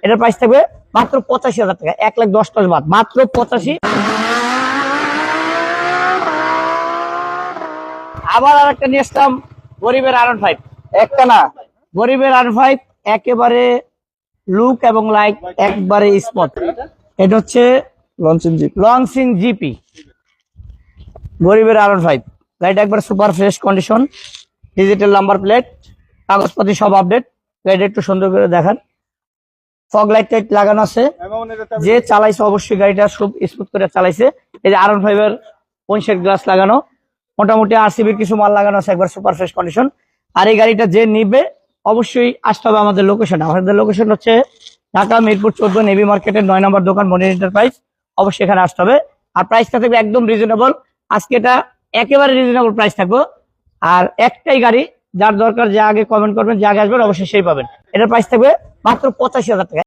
এটার প্রাইস থাকবে মাত্র 85,000 টাকা, 1,10,000 বাদ, মাত্র 85। আবার আর একটা নিয়ে আসলাম গরিবের R15, একটা না গরিবের R5, একেবারে লুক এবং লাইক একবারে স্পট। এটা হচ্ছে লঞ্চিং জিপি গরিবের R15। গাড়িটা একবার super fresh condition, digital number plate, কাগজপাতি সব আপডেট। গাড়িটা একটু সুন্দর করে দেখান, ফগ লাইট টাইট লাগানো আছে। যে চালাইছে অবশ্যই গাড়িটা খুব স্মুথ করে চালাইছে। এই যে R15 এর উইন্ডশিল্ড গ্লাস লাগানো, মোটামুটি RCBর কিছু মাল লাগানো আছে, একবার সুপার ফ্রেশ কন্ডিশন। আর এই গাড়িটা যে নিবে অবশ্যই আসতে হবে আমাদের লোকেশন। আমাদের লোকেশন হচ্ছে ঢাকা মিরপুর 14 নেভি মার্কেটের 9 নম্বর দোকান মনির এন্টারপ্রাইজ। অবশ্যই এখানে আসতে হবে। আর প্রাইসটা থাকবে একদম রিজনেবল, আজকে এটা একেবারে রিজনেবল প্রাইস থাকবে। আর একটাই গাড়ি, যার দরকার যে আগে কমেন্ট করবেন, যে আগে আসবেন অবশ্যই সেই পাবেন। এটার প্রাইস থাকবে মাত্র 85,000 টাকা।